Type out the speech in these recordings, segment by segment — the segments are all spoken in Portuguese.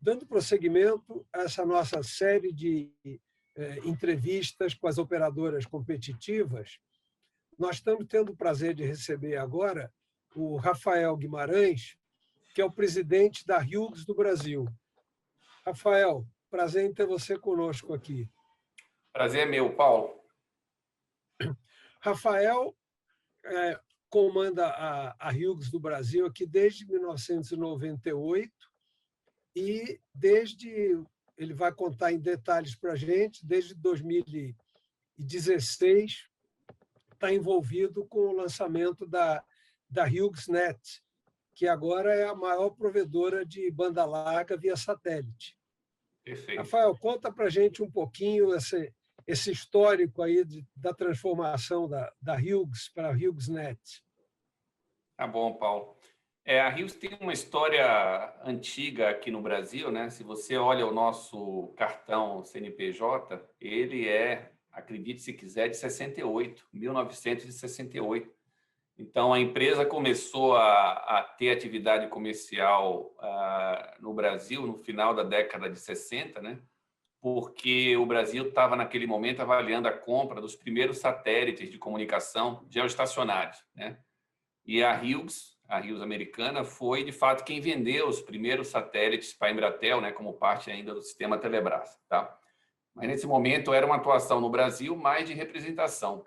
Dando prosseguimento a essa nossa série de entrevistas com as operadoras competitivas, nós estamos tendo o prazer de receber agora o Rafael Guimarães, que é o presidente da Hughes do Brasil. Rafael, prazer em ter você conosco aqui. Prazer é meu, Paulo. Rafael comanda a Hughes do Brasil aqui desde 1998 e ele vai contar em detalhes para a gente, desde 2016 está envolvido com o lançamento da HughesNet, que agora é a maior provedora de banda larga via satélite. Perfeito. Rafael, conta para a gente um pouquinho esse histórico aí da transformação da Hughes para a HughesNet. Tá bom, Paulo. A Hughes tem uma história antiga aqui no Brasil, né? Se você olha o nosso cartão CNPJ, ele acredite se quiser, de 68, 1968. Então, a empresa começou a ter atividade comercial no Brasil no final da década de 60, né? Porque o Brasil estava, naquele momento, avaliando a compra dos primeiros satélites de comunicação geoestacionários, né? E a Hughes americana, foi, de fato, quem vendeu os primeiros satélites para a Embratel, né? Como parte ainda do sistema Telebrás, tá? Mas, nesse momento, era uma atuação no Brasil mais de representação.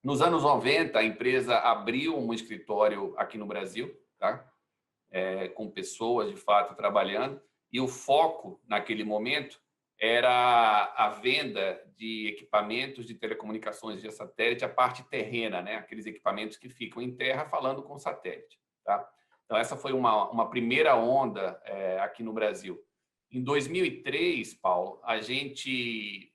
Nos anos 90, a empresa abriu um escritório aqui no Brasil, tá? Com pessoas, de fato, trabalhando. E o foco, naquele momento, era a venda de equipamentos de telecomunicações via satélite, a parte terrena, né? Aqueles equipamentos que ficam em terra falando com satélite. Tá? Então, essa foi uma primeira onda aqui no Brasil. Em 2003, Paulo, a gente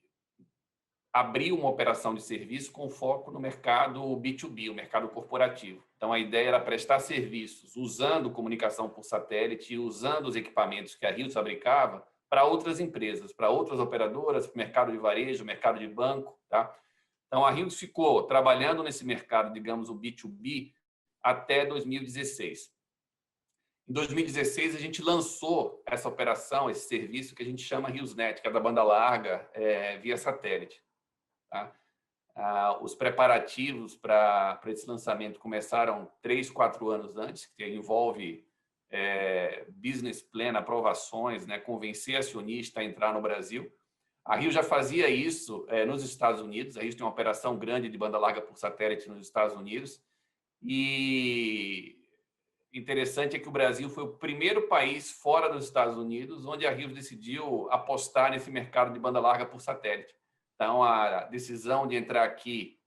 abriu uma operação de serviço com foco no mercado B2B, o mercado corporativo. Então, a ideia era prestar serviços usando comunicação por satélite e usando os equipamentos que a Hughes fabricava para outras empresas, para outras operadoras, para o mercado de varejo, mercado de banco. Tá? Então, a Hughes ficou trabalhando nesse mercado, digamos, o B2B, até 2016. Em 2016, a gente lançou essa operação, esse serviço que a gente chama HughesNet, que é da banda larga via satélite. Tá? Os preparativos para esse lançamento começaram 3, 4 anos antes, que envolve business plan, aprovações, né, convencer acionista a entrar no Brasil. A Hughes já fazia isso nos Estados Unidos. A Hughes tem uma operação grande de banda larga por satélite nos Estados Unidos. E interessante é que o Brasil foi o primeiro país fora dos Estados Unidos onde a Hughes decidiu apostar nesse mercado de banda larga por satélite. Então, a decisão de entrar aqui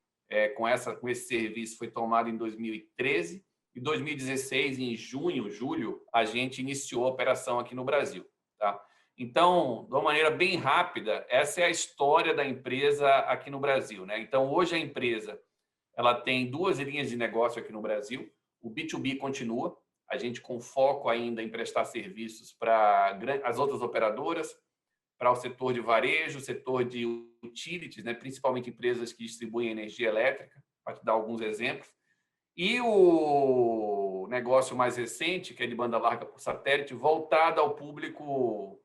com esse serviço foi tomada em 2013. Em 2016, em julho, a gente iniciou a operação aqui no Brasil. Tá? Então, de uma maneira bem rápida, essa é a história da empresa aqui no Brasil. Né? Então, hoje a empresa ela tem 2 linhas de negócio aqui no Brasil. O B2B continua, a gente com foco ainda em prestar serviços para as outras operadoras, para o setor de varejo, setor de utilities, né? Principalmente empresas que distribuem energia elétrica, para te dar alguns exemplos. E o negócio mais recente, que é de banda larga por satélite, voltado ao público, o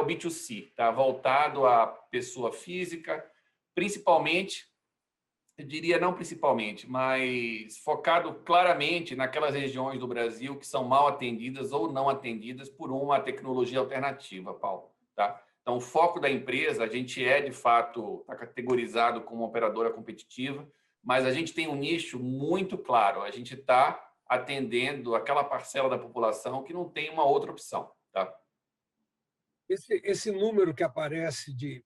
B2C, tá? Voltado à pessoa física, principalmente, eu diria não principalmente, mas focado claramente naquelas regiões do Brasil que são mal atendidas ou não atendidas por uma tecnologia alternativa, Paulo. Tá? Então, o foco da empresa, a gente de fato, está categorizado como operadora competitiva, mas a gente tem um nicho muito claro. A gente está atendendo aquela parcela da população que não tem uma outra opção. Tá? Esse número que aparece de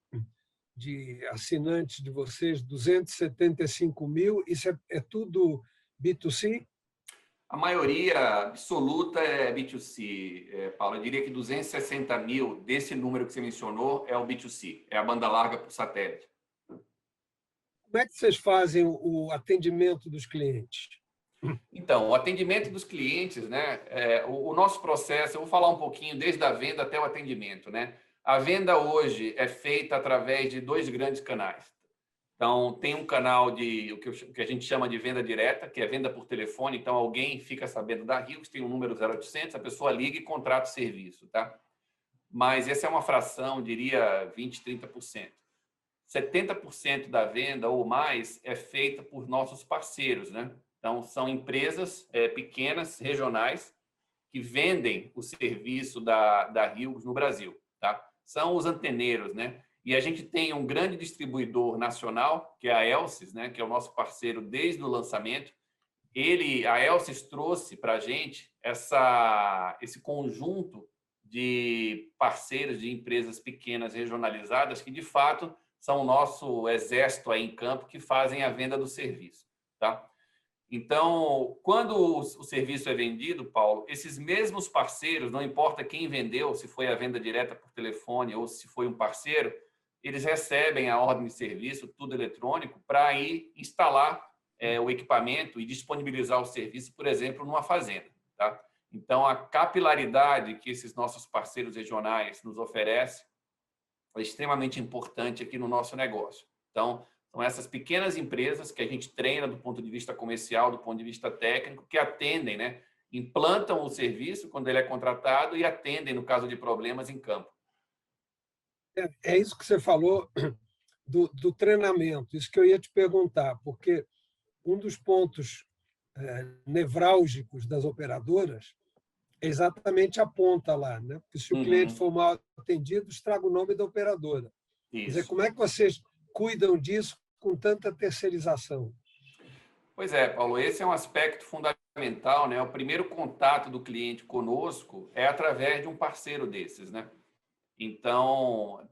assinantes de vocês, 275 mil, isso é tudo B2C? A maioria absoluta é B2C, Paulo. Eu diria que 260 mil desse número que você mencionou é o B2C, é a banda larga por satélite. Como é que vocês fazem o atendimento dos clientes? Então, o atendimento dos clientes, né? O nosso processo, eu vou falar um pouquinho desde a venda até o atendimento, né? A venda hoje é feita através de 2 grandes canais. Então, tem um canal o que a gente chama de venda direta, que é venda por telefone. Então, alguém fica sabendo da Hughes, tem um número 0800, a pessoa liga e contrata o serviço. Tá? mas essa é uma fração, diria 20%, 30%. 70% da venda ou mais é feita por nossos parceiros, né? Então, são empresas pequenas, regionais, que vendem o serviço da Rios no Brasil, tá? São os anteneiros, né? E a gente tem um grande distribuidor nacional, que é a Elsys, né? Que é o nosso parceiro desde o lançamento. A Elsys trouxe para a gente esse conjunto de parceiros de empresas pequenas regionalizadas que, de fato, são o nosso exército aí em campo que fazem a venda do serviço, tá? Então, quando o serviço é vendido, Paulo, esses mesmos parceiros, não importa quem vendeu, se foi a venda direta por telefone ou se foi um parceiro, eles recebem a ordem de serviço, tudo eletrônico, para ir instalar o equipamento e disponibilizar o serviço, por exemplo, numa fazenda, tá? Então, a capilaridade que esses nossos parceiros regionais nos oferecem é extremamente importante aqui no nosso negócio. Então, são essas pequenas empresas que a gente treina do ponto de vista comercial, do ponto de vista técnico, que atendem, né? Implantam o serviço quando ele é contratado e atendem no caso de problemas em campo. É isso que você falou do treinamento, isso que eu ia te perguntar, porque um dos pontos nevrálgicos das operadoras é exatamente a ponta lá, né? Porque se o cliente for mal atendido, estraga o nome da operadora. Quer dizer, como é que vocês cuidam disso com tanta terceirização? Pois é, Paulo, esse é um aspecto fundamental, né? O primeiro contato do cliente conosco é através de um parceiro desses, né? Então,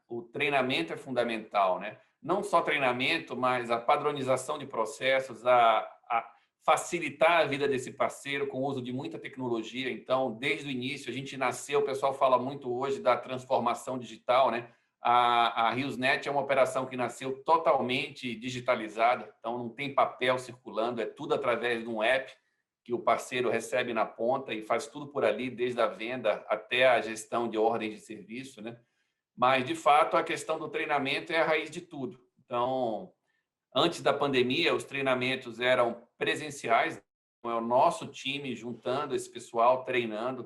o treinamento é fundamental, né? Não só treinamento, mas a padronização de processos, a facilitar a vida desse parceiro com o uso de muita tecnologia. Então, desde o início, a gente nasceu, o pessoal fala muito hoje da transformação digital, né? A RiosNet é uma operação que nasceu totalmente digitalizada, então não tem papel circulando, é tudo através de um app que o parceiro recebe na ponta e faz tudo por ali, desde a venda até a gestão de ordens de serviço, né? Mas, de fato, a questão do treinamento é a raiz de tudo. Então, antes da pandemia, os treinamentos eram presenciais, então, é o nosso time juntando esse pessoal, treinando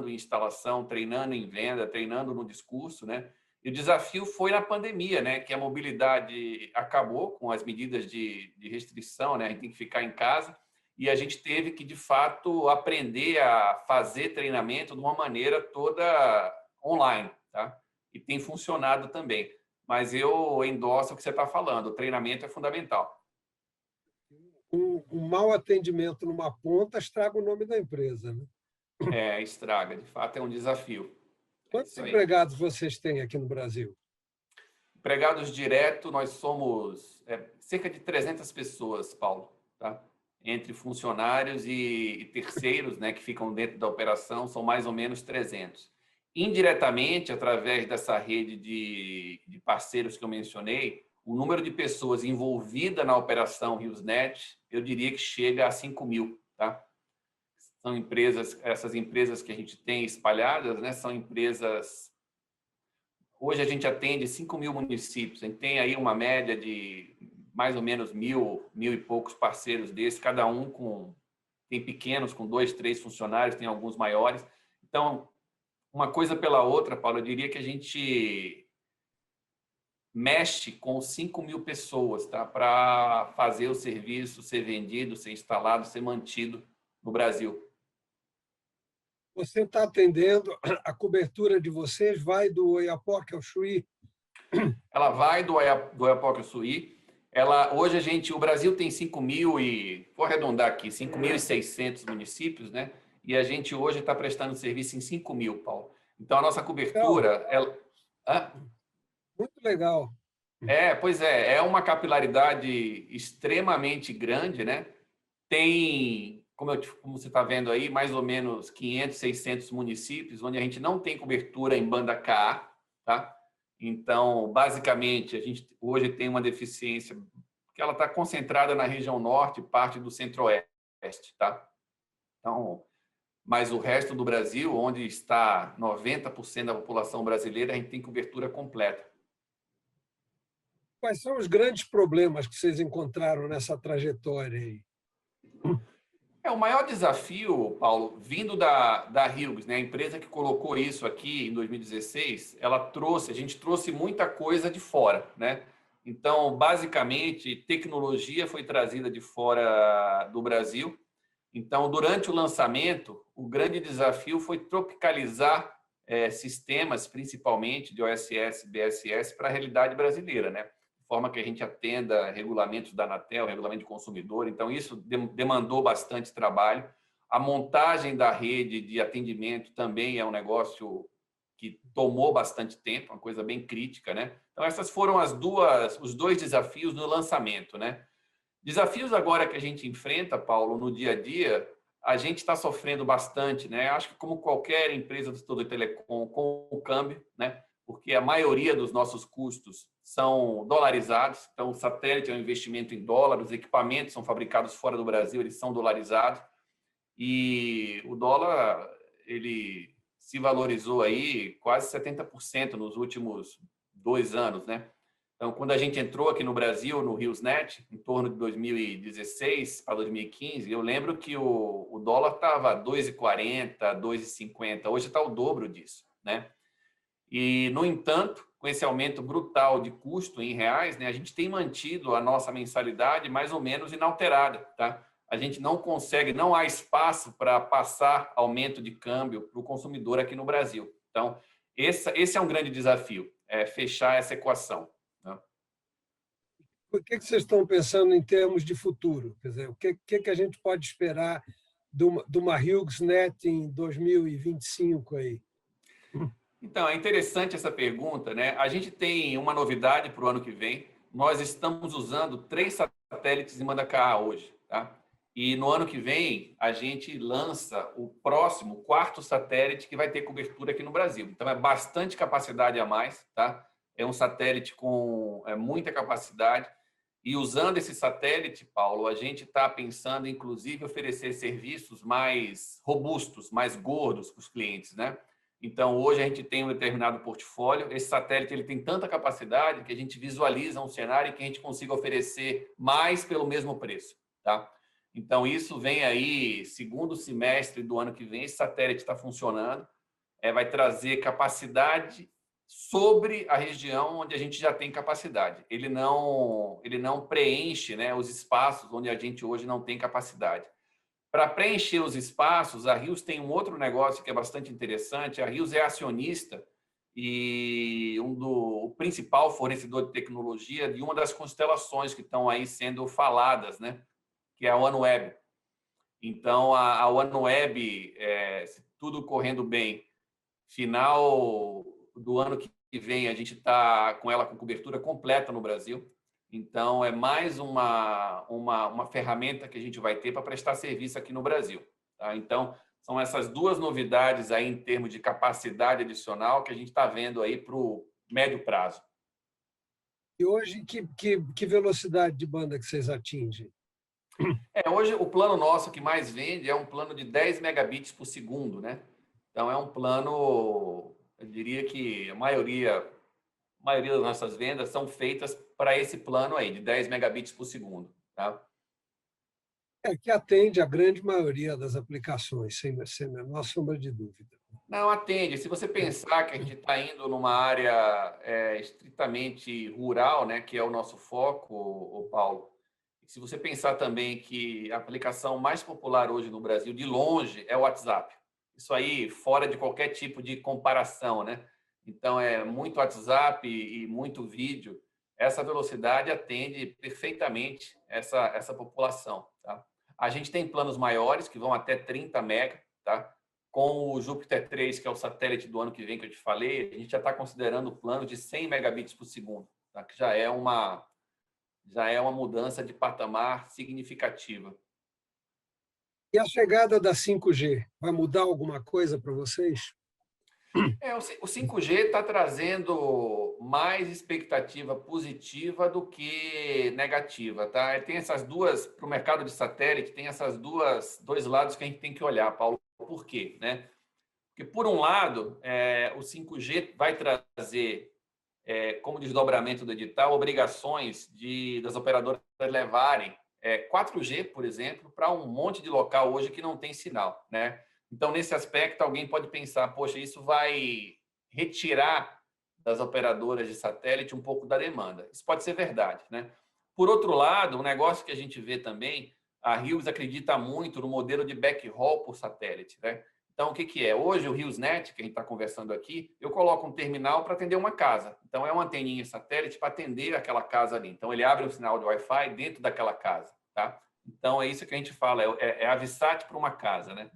em instalação, treinando em venda, treinando no discurso, né? E o desafio foi na pandemia, né? Que a mobilidade acabou com as medidas de restrição, né? A gente tem que ficar em casa e a gente teve que, de fato, aprender a fazer treinamento de uma maneira toda online, tá? E tem funcionado também. Mas eu endosso o que você está falando, o treinamento é fundamental. Um mau atendimento numa ponta estraga o nome da empresa, né? Estraga, de fato é um desafio. Quantos empregados vocês têm aqui no Brasil? Empregados direto, nós somos cerca de 300 pessoas, Paulo, tá? Entre funcionários e terceiros, né, que ficam dentro da operação, são mais ou menos 300. Indiretamente, através dessa rede de parceiros que eu mencionei, o número de pessoas envolvidas na operação RiosNet, eu diria que chega a 5.000, tá? São empresas, essas empresas que a gente tem espalhadas, né, são empresas... Hoje a gente atende 5.000 municípios, a gente tem aí uma média de mais ou menos 1.000 e poucos parceiros desses, cada um tem pequenos com 2, 3 funcionários, tem alguns maiores. Então, uma coisa pela outra, Paulo, eu diria que a gente mexe com 5.000 pessoas, tá? Para fazer o serviço ser vendido, ser instalado, ser mantido no Brasil. Você está atendendo, a cobertura de vocês vai do Oiapoque ao Chuí? Ela vai do Oiapoque ao Chuí. Hoje o Brasil tem 5.000 vou arredondar aqui, 5.600 municípios, né? E a gente hoje está prestando serviço em 5.000, Paulo. Então, a nossa cobertura... Muito legal. Pois é uma capilaridade extremamente grande, né? Tem, como você está vendo aí, mais ou menos 500, 600 municípios, onde a gente não tem cobertura em banda Ka, tá? Então, basicamente, a gente hoje tem uma deficiência que ela está concentrada na região norte, parte do centro-oeste, tá? Então, mas o resto do Brasil, onde está 90% da população brasileira, a gente tem cobertura completa. Quais são os grandes problemas que vocês encontraram nessa trajetória aí? O maior desafio, Paulo, vindo da Hughes, né, a empresa que colocou isso aqui em 2016, a gente trouxe muita coisa de fora, né? Então, basicamente, tecnologia foi trazida de fora do Brasil. Então, durante o lançamento, o grande desafio foi tropicalizar sistemas, principalmente de OSS, BSS, para a realidade brasileira, né? De forma que a gente atenda regulamentos da Anatel, regulamento de consumidor. Então, isso demandou bastante trabalho. A montagem da rede de atendimento também é um negócio que tomou bastante tempo, uma coisa bem crítica, né? Então, essas foram os dois desafios no lançamento, né? Desafios agora que a gente enfrenta, Paulo, no dia a dia, a gente está sofrendo bastante, né? Acho que como qualquer empresa do setor de telecom, com o câmbio, né? Porque a maioria dos nossos custos são dolarizados. Então, o satélite é um investimento em dólar, os equipamentos são fabricados fora do Brasil, eles são dolarizados. E o dólar, ele se valorizou aí quase 70% nos últimos 2 anos, né? Então, quando a gente entrou aqui no Brasil, no HughesNet, em torno de 2016 para 2015, eu lembro que o dólar estava 2,40, 2,50. Hoje está o dobro disso, né? E, no entanto, com esse aumento brutal de custo em reais, né, a gente tem mantido a nossa mensalidade mais ou menos inalterada, tá? A gente não consegue, não há espaço para passar aumento de câmbio para o consumidor aqui no Brasil. Então, esse é um grande desafio, fechar essa equação. O que vocês estão pensando em termos de futuro? Quer dizer, o que a gente pode esperar de uma HughesNet em 2025 aí? Então, é interessante essa pergunta, né? A gente tem uma novidade para o ano que vem. Nós estamos usando 3 satélites em banda Ka hoje, tá? E no ano que vem, a gente lança o próximo, 4º satélite que vai ter cobertura aqui no Brasil. Então, é bastante capacidade a mais, tá? É um satélite com muita capacidade. E usando esse satélite, Paulo, a gente está pensando, inclusive, oferecer serviços mais robustos, mais gordos para os clientes, né? Então, hoje a gente tem um determinado portfólio. Esse satélite ele tem tanta capacidade que a gente visualiza um cenário em que a gente consiga oferecer mais pelo mesmo preço, tá? Então, isso vem aí, segundo semestre do ano que vem, esse satélite está funcionando, vai trazer capacidade sobre a região onde a gente já tem capacidade. Ele não preenche, né, os espaços onde a gente hoje não tem capacidade. Para preencher os espaços, a Hughes tem um outro negócio que é bastante interessante. A Hughes é acionista e o principal fornecedor de tecnologia de uma das constelações que estão aí sendo faladas, né, que é a OneWeb. Então, a OneWeb, se tudo correndo bem, final do ano que vem, a gente está com ela com cobertura completa no Brasil. Então, é mais uma ferramenta que a gente vai ter para prestar serviço aqui no Brasil. Tá? Então, são essas duas novidades aí em termos de capacidade adicional que a gente está vendo aí para o médio prazo. E hoje, que velocidade de banda que vocês atingem? Hoje, o plano nosso que mais vende é um plano de 10 megabits por segundo, né? Então, é um plano, eu diria que a maioria das nossas vendas são feitas para esse plano aí, de 10 megabits por segundo. Tá? Que atende a grande maioria das aplicações, sem a menor sombra de dúvida. Não, atende. Se você pensar que a gente está indo numa área estritamente rural, né, que é o nosso foco, o Paulo, e se você pensar também que a aplicação mais popular hoje no Brasil, de longe, é o WhatsApp. Isso aí, fora de qualquer tipo de comparação, né? Então, é muito WhatsApp e muito vídeo. Essa velocidade atende perfeitamente essa população. Tá? A gente tem planos maiores, que vão até 30 mega, tá? Com o Júpiter 3, que é o satélite do ano que vem que eu te falei, a gente já está considerando o plano de 100 megabits por segundo, tá? Que já é uma mudança de patamar significativa. E a chegada da 5G vai mudar alguma coisa para vocês? O 5G está trazendo mais expectativa positiva do que negativa, tá? Tem essas duas, para o mercado de satélite, tem essas dois lados que a gente tem que olhar, Paulo. Por quê, né? Porque, por um lado, o 5G vai trazer, como desdobramento do edital, obrigações das operadoras levarem 4G, por exemplo, para um monte de local hoje que não tem sinal, né? Então, nesse aspecto, alguém pode pensar, poxa, isso vai retirar das operadoras de satélite um pouco da demanda. Isso pode ser verdade, né? Por outro lado, um negócio que a gente vê também, a Hughes acredita muito no modelo de backhaul por satélite, né? Então, o que que é? Hoje, o HughesNet, que a gente está conversando aqui, eu coloco um terminal para atender uma casa. Então, é uma anteninha satélite para atender aquela casa ali. Então, ele abre um sinal de Wi-Fi dentro daquela casa, tá? Então, é isso que a gente fala, é a VSAT para uma casa, né?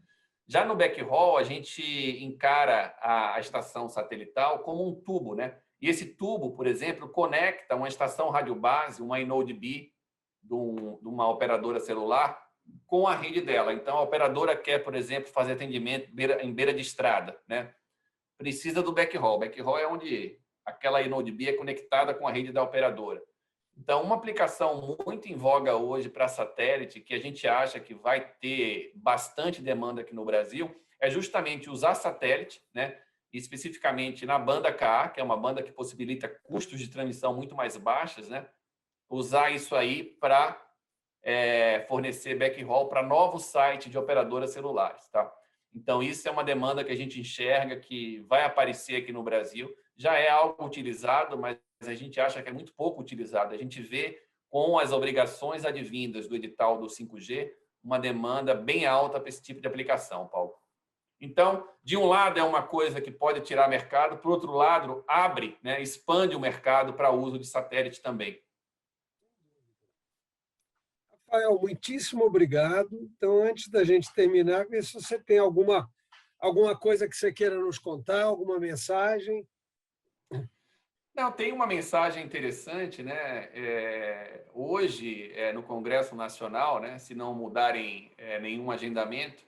Já no backhaul, a gente encara a estação satelital como um tubo, né? E esse tubo, por exemplo, conecta uma estação radiobase, uma INODB, de uma operadora celular, com a rede dela. Então, a operadora quer, por exemplo, fazer atendimento em beira de estrada, né? Precisa do backhaul. Backhaul é onde aquela INODB é conectada com a rede da operadora. Então, uma aplicação muito em voga hoje para satélite, que a gente acha que vai ter bastante demanda aqui no Brasil, é justamente usar satélite, né? Especificamente na banda Ka, que é uma banda que possibilita custos de transmissão muito mais baixos, né? Usar isso aí para fornecer backhaul para novos sites de operadoras celulares, tá? Então, isso é uma demanda que a gente enxerga que vai aparecer aqui no Brasil. Já é algo utilizado, mas a gente acha que é muito pouco utilizado. A gente vê, com as obrigações advindas do edital do 5G, uma demanda bem alta para esse tipo de aplicação, Paulo. Então, de um lado, é uma coisa que pode tirar mercado, por outro lado, abre, né, expande o mercado para o uso de satélite também. Rafael, muitíssimo obrigado. Então, antes da gente terminar, ver se você tem alguma coisa que você queira nos contar, alguma mensagem. Não, tem uma mensagem interessante, né? Hoje, no Congresso Nacional, né, se não mudarem nenhum agendamento,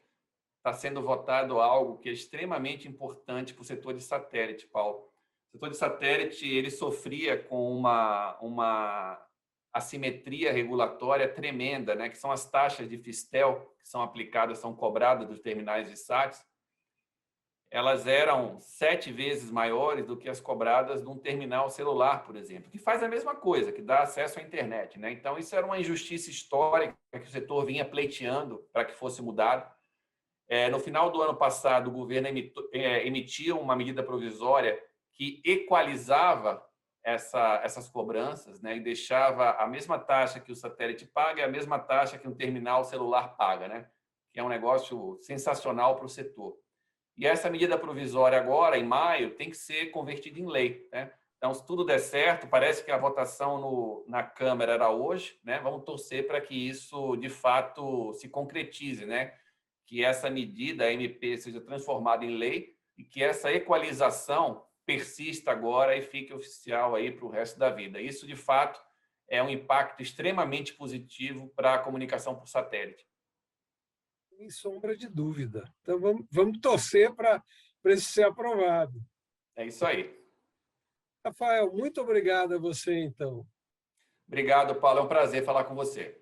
está sendo votado algo que é extremamente importante para o setor de satélite, Paulo. O setor de satélite ele sofria com uma assimetria regulatória tremenda, né? Que são as taxas de Fistel que são aplicadas, são cobradas dos terminais de SATs. Elas eram 7 vezes maiores do que as cobradas de um terminal celular, por exemplo, que faz a mesma coisa, que dá acesso à internet, né? Então, isso era uma injustiça histórica que o setor vinha pleiteando para que fosse mudado. No final do ano passado, o governo emitiu uma medida provisória que equalizava essas cobranças, né, e deixava a mesma taxa que o satélite paga e a mesma taxa que um terminal celular paga, né, que é um negócio sensacional para o setor. E essa medida provisória agora, em maio, tem que ser convertida em lei, né? Então, se tudo der certo, parece que a votação na Câmara era hoje, né? Vamos torcer para que isso, de fato, se concretize, né? Que essa medida, a MP, seja transformada em lei e que essa equalização persista agora e fique oficial aí para o resto da vida. Isso, de fato, é um impacto extremamente positivo para a comunicação por satélite. Sem sombra de dúvida. Então, vamos torcer para isso ser aprovado. É isso aí. Rafael, muito obrigado a você, então. Obrigado, Paulo. É um prazer falar com você.